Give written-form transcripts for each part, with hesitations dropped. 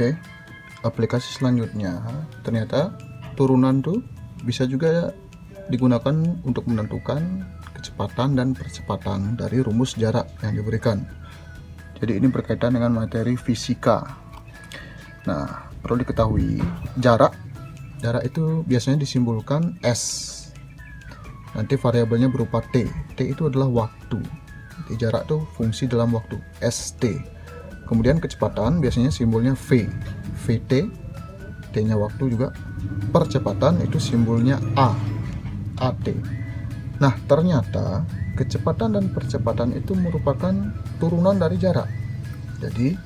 Oke, aplikasi selanjutnya ternyata turunan tuh bisa juga digunakan untuk menentukan kecepatan dan percepatan dari rumus jarak yang diberikan. Jadi ini berkaitan dengan materi fisika. Nah, perlu diketahui jarak itu biasanya disimbolkan S. Nanti variabelnya berupa T. T itu adalah waktu. Jadi jarak tuh fungsi dalam waktu, ST. Kemudian kecepatan biasanya simbolnya V, VT, T-nya waktu juga. Percepatan itu simbolnya A, AT. Nah, ternyata kecepatan dan percepatan itu merupakan turunan dari jarak. Jadi,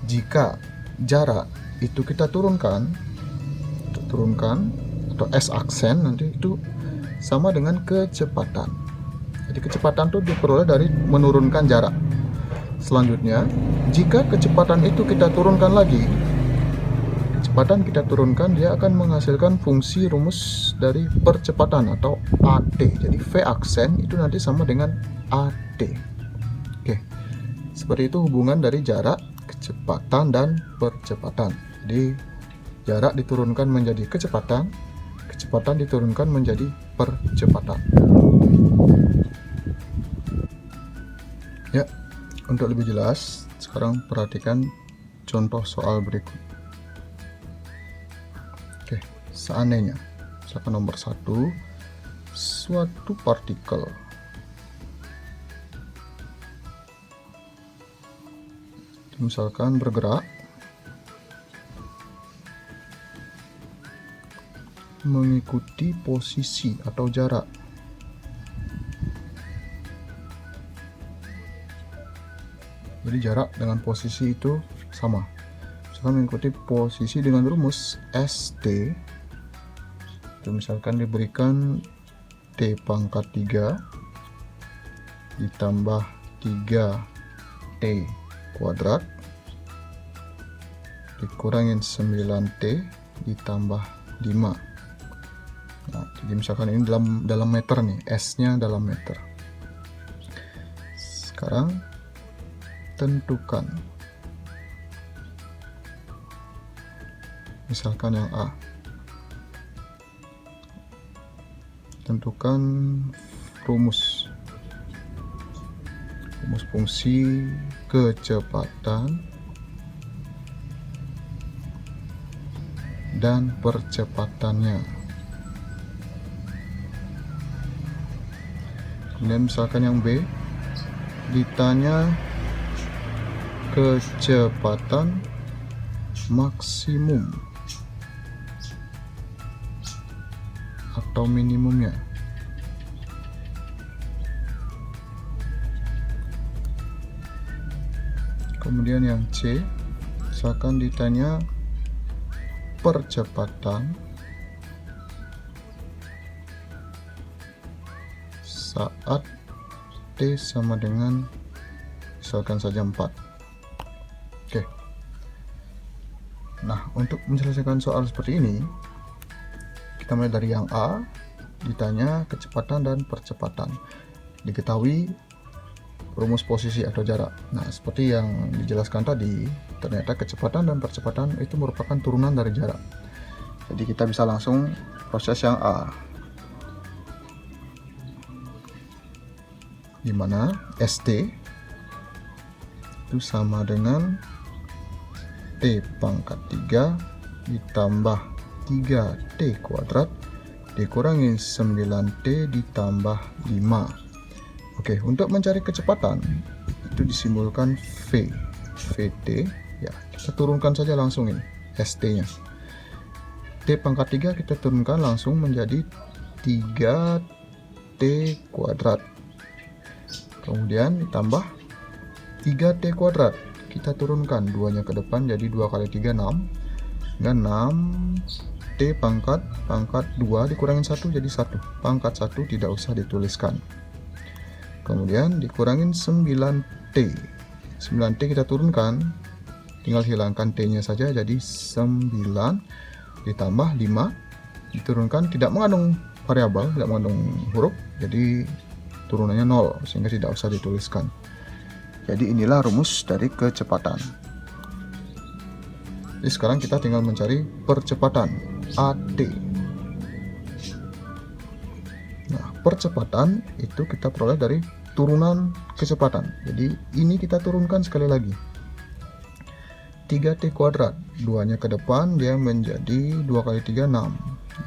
jika jarak itu kita turunkan atau S aksen nanti itu sama dengan kecepatan. Jadi kecepatan itu diperoleh dari menurunkan jarak. Selanjutnya, jika kecepatan itu kita turunkan lagi, dia akan menghasilkan fungsi rumus dari percepatan atau AT. Jadi V aksen itu nanti sama dengan AT. Oke, seperti itu hubungan dari jarak, kecepatan, dan percepatan. Jadi jarak diturunkan menjadi kecepatan, kecepatan diturunkan menjadi percepatan. Ya, untuk lebih jelas, sekarang perhatikan contoh soal berikut. Oke, seandainya, misalkan nomor 1, suatu partikel misalkan bergerak mengikuti posisi atau jarak. Jadi jarak dengan posisi itu sama. Misalkan mengikuti posisi dengan rumus ST. Itu misalkan diberikan T pangkat 3 ditambah 3T kuadrat dikurangin 9T ditambah 5. Nah, jadi misalkan ini dalam meter nih, S-nya dalam meter. Sekarang tentukan, misalkan yang A, tentukan rumus fungsi kecepatan dan percepatannya. Kemudian misalkan yang B, ditanya kecepatan maksimum atau minimumnya. Kemudian yang C, misalkan ditanya percepatan saat T sama dengan misalkan saja 4. Oke. Nah, untuk menyelesaikan soal seperti ini, kita mulai dari yang A, ditanya kecepatan dan percepatan. Diketahui rumus posisi atau jarak. Nah, seperti yang dijelaskan tadi, ternyata kecepatan dan percepatan itu merupakan turunan dari jarak. Jadi kita bisa langsung proses yang A, di mana ST itu sama dengan T pangkat 3 ditambah 3T kuadrat dikurangi 9T ditambah 5. Oke, untuk mencari kecepatan itu disimbolkan V, VT. Ya, kita turunkan saja langsung ini ST-nya. T pangkat 3 kita turunkan langsung menjadi 3T kuadrat. Kemudian ditambah 3T kuadrat. Kita turunkan 2-nya ke depan jadi 2 kali 3 6. Dan 6T pangkat 2 dikurangin 1 jadi 1. Pangkat 1 tidak usah dituliskan. Kemudian dikurangin 9T. 9T kita turunkan, tinggal hilangkan T-nya saja jadi 9 ditambah 5 diturunkan, tidak mengandung variabel, tidak mengandung huruf, jadi turunannya 0 sehingga tidak usah dituliskan. Jadi inilah rumus dari kecepatan. Jadi sekarang kita tinggal mencari percepatan AT. Nah, percepatan itu kita peroleh dari turunan kecepatan. Jadi ini kita turunkan sekali lagi. 3T kuadrat, 2-nya ke depan, dia menjadi 2 kali 3 6.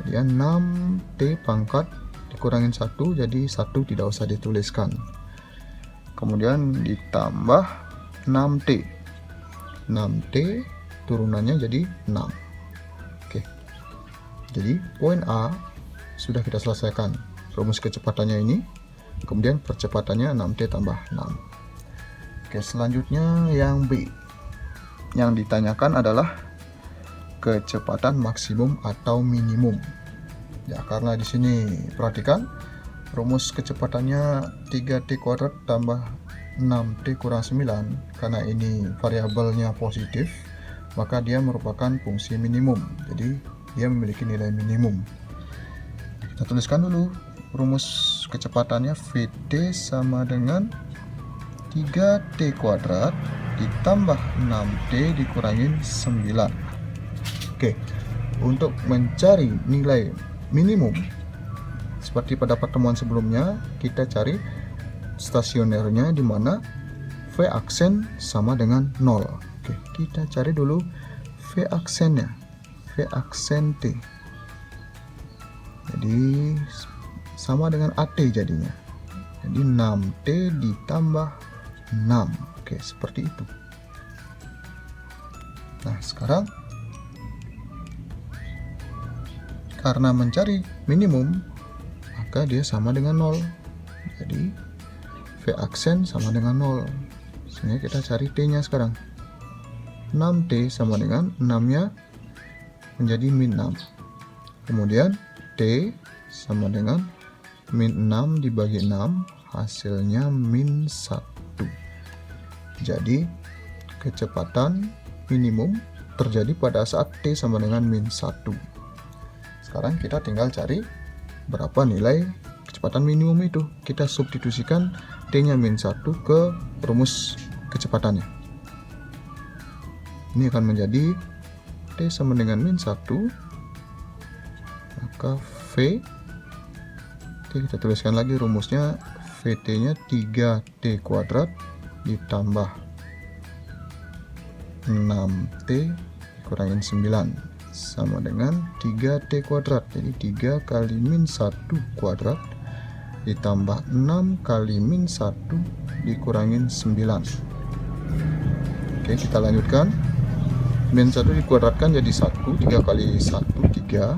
Jadi 6T pangkat dikurangin 1, jadi 1 tidak usah dituliskan. Kemudian ditambah 6T. 6T turunannya jadi 6. Oke. Jadi poin A sudah kita selesaikan. Rumus kecepatannya ini. Kemudian percepatannya 6T tambah 6. Oke, selanjutnya yang B. Yang ditanyakan adalah kecepatan maksimum atau minimum. Ya, karena di sini perhatikan rumus kecepatannya 3T kuadrat tambah 6T kurang 9. Karena ini variabelnya positif, maka dia merupakan fungsi minimum. Jadi dia memiliki nilai minimum. Kita tuliskan dulu rumus kecepatannya. Vt sama dengan 3T kuadrat ditambah 6T dikurangin 9. Oke, untuk mencari nilai minimum seperti pada pertemuan sebelumnya, kita cari stasionernya di mana V aksen sama dengan 0. Oke, kita cari dulu V aksennya. V aksen T. Jadi sama dengan AT jadinya. Jadi 6T ditambah 6. Oke, seperti itu. Nah, sekarang karena mencari minimum, maka dia sama dengan 0. Jadi V aksen sama dengan 0. Sehingga kita cari T-nya sekarang. 6T sama dengan 6-nya menjadi min 6. Kemudian T sama dengan min 6 dibagi 6, hasilnya min 1. Jadi kecepatan minimum terjadi pada saat T sama dengan min 1. Sekarang kita tinggal cari berapa nilai kecepatan minimum itu. Kita substitusikan T-nya min 1 ke rumus kecepatannya. Ini akan menjadi T sama dengan min 1, maka V, kita tuliskan lagi rumusnya. Vt-nya 3T kuadrat ditambah 6T dikurangin 9 sama dengan 3T kuadrat. Jadi 3 kali min 1 kuadrat ditambah 6 kali min 1 dikurangin 9. Oke, kita lanjutkan. Min 1 dikuadratkan jadi 1, 3 kali 1 3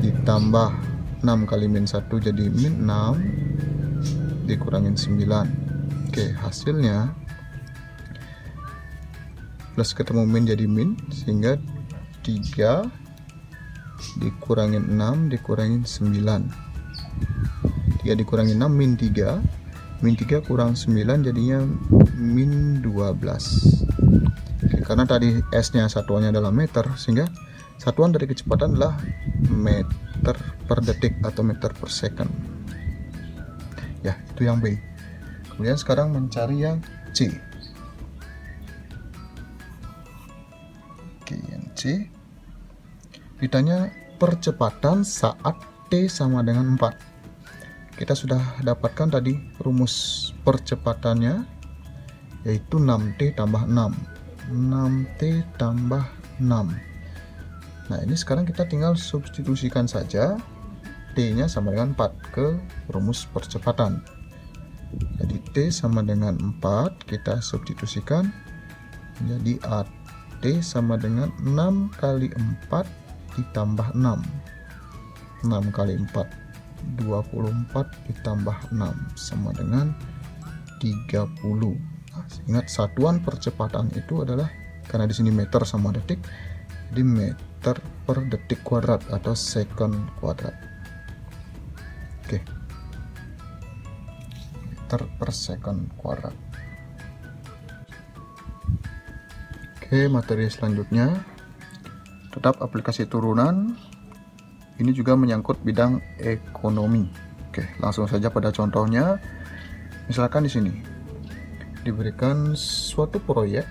ditambah 6 kali min 1 jadi min 6 dikurangin 9. Oke, hasilnya plus ketemu min jadi min, sehingga 3 dikurangin 6 dikurangin 9. 3 dikurangin 6 min 3. Min 3 kurang 9 jadinya min 12. Oke, karena tadi S nya satuannya adalah meter, sehingga satuan dari kecepatan adalah meter per detik atau meter per second. Ya, itu yang B. Kemudian sekarang mencari yang C. Oke, yang C ditanya percepatan saat T sama dengan 4. Kita sudah dapatkan tadi rumus percepatannya, yaitu 6T tambah 6. 6T tambah 6. Nah, ini sekarang kita tinggal substitusikan saja T-nya sama dengan 4 ke rumus percepatan. Jadi T sama dengan 4, kita substitusikan jadi AT sama dengan 6 kali 4 ditambah 6. 6 kali 4 24 ditambah 6 sama dengan 30. Nah, ingat satuan percepatan itu adalah, karena di sini meter sama detik, jadi meter per detik kuadrat atau second kuadrat. Oke, meter per second kuadrat. Oke, materi selanjutnya tetap aplikasi turunan. Ini juga menyangkut bidang ekonomi. Oke, langsung saja pada contohnya. Misalkan di sini diberikan suatu proyek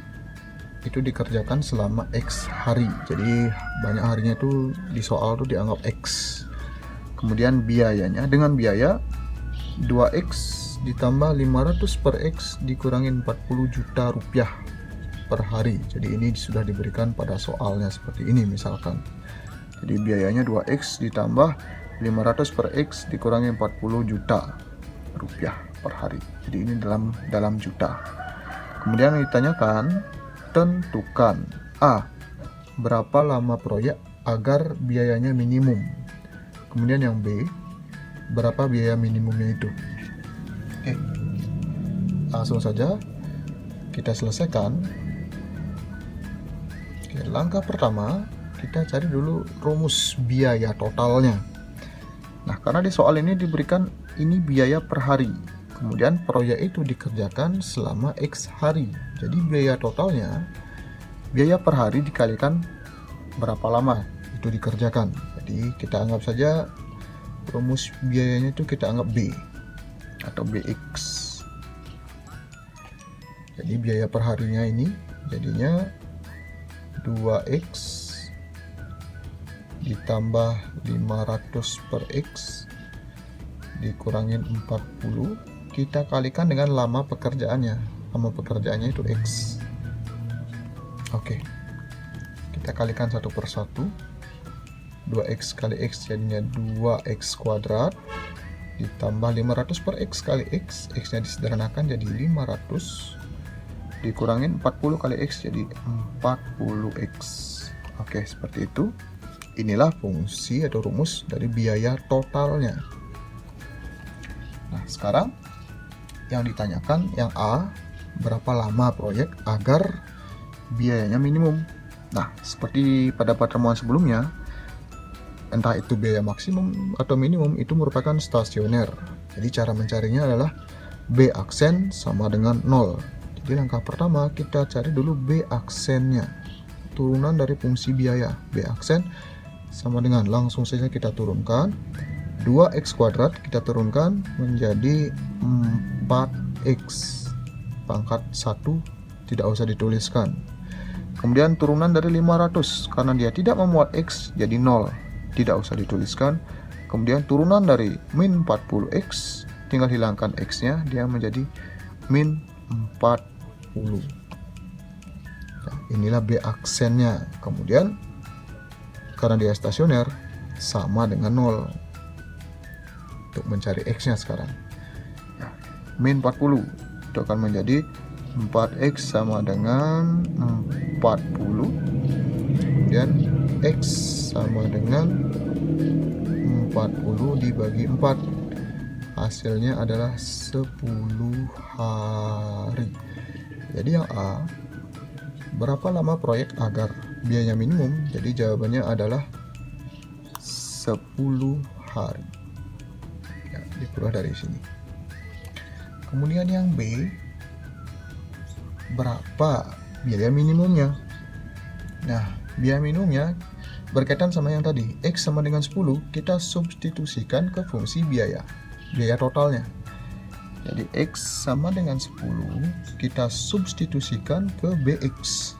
itu dikerjakan selama X hari. Jadi banyak harinya itu di soal tuh dianggap X. Kemudian biayanya, dengan biaya 2X ditambah 500 per X dikurangin 40 juta rupiah per hari. Jadi ini sudah diberikan pada soalnya seperti ini misalkan. Jadi biayanya 2X ditambah 500 per X dikurangi 40 juta rupiah per hari. Jadi ini dalam juta. Kemudian ditanyakan, tentukan A, berapa lama proyek agar biayanya minimum. Kemudian yang B, berapa biaya minimumnya itu. Oke, langsung saja kita selesaikan. Oke, langkah pertama kita cari dulu rumus biaya totalnya. Nah, karena di soal ini diberikan ini biaya per hari, kemudian proyek itu dikerjakan selama X hari. Jadi biaya totalnya, biaya per hari dikalikan berapa lama itu dikerjakan. Jadi kita anggap saja rumus biayanya itu kita anggap B atau BX. Jadi biaya per harinya ini jadinya 2X ditambah 500 per X dikurangin 40, kita kalikan dengan lama pekerjaannya. Lama pekerjaannya itu X. Oke, kita kalikan satu per satu. 2X kali X jadinya 2X kuadrat ditambah 500 per X kali X, X nya disederhanakan jadi 500 dikurangin 40 kali X jadi 40X. Oke, seperti itu. Inilah fungsi atau rumus dari biaya totalnya. Nah, sekarang yang ditanyakan yang A, berapa lama proyek agar biayanya minimum. Nah, seperti pada pertemuan sebelumnya, entah itu biaya maksimum atau minimum itu merupakan stasioner. Jadi cara mencarinya adalah B aksen sama dengan 0. Jadi langkah pertama kita cari dulu B aksennya, turunan dari fungsi biaya. B aksen sama dengan, langsung saja kita turunkan, 2X kuadrat kita turunkan menjadi 4X pangkat 1, tidak usah dituliskan. Kemudian turunan dari 500, karena dia tidak memuat X jadi 0, tidak usah dituliskan. Kemudian turunan dari min 40X, tinggal hilangkan X nya, dia menjadi min 40. Nah, inilah B aksennya. Kemudian karena dia stasioner sama dengan 0 untuk mencari X nya sekarang. Nah, min 40 itu akan menjadi 4X sama dengan 40, kemudian X sama dengan 40 dibagi 4, hasilnya adalah 10 hari. Jadi yang A, berapa lama proyek agar biayanya minimum? Jadi jawabannya adalah 10 hari. Ya, diperoleh dari sini. Kemudian yang B, berapa biaya minimumnya? Nah, biaya minimumnya berkaitan sama yang tadi, X sama dengan 10, kita substitusikan ke fungsi biaya totalnya. Jadi X sama dengan 10, kita substitusikan ke BX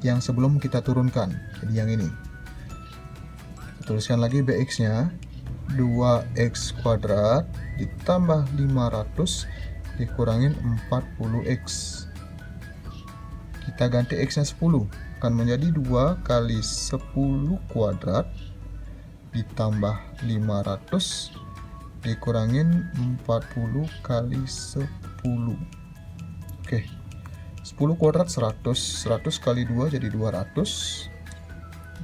yang sebelum kita turunkan. Jadi yang ini, kita tuliskan lagi BX nya, 2X kuadrat ditambah 500 dikurangin 40X. Kita ganti X nya 10, akan menjadi 2 kali 10 kuadrat ditambah 500 dikurangin 40 kali 10. Oke, 10 kuadrat 100, 100 kali 2 jadi 200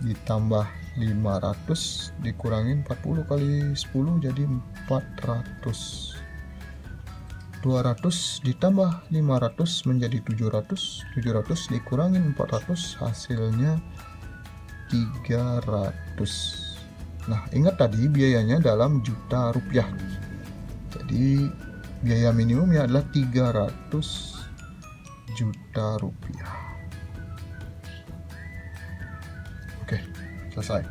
ditambah 500 dikurangin 40 kali 10 jadi 400. 200 ditambah 500 menjadi 700, 700 dikurangin 400 hasilnya 300. Nah, ingat tadi biayanya dalam juta rupiah. Jadi biaya minimumnya adalah 300 juta rupiah. Oke, selesai.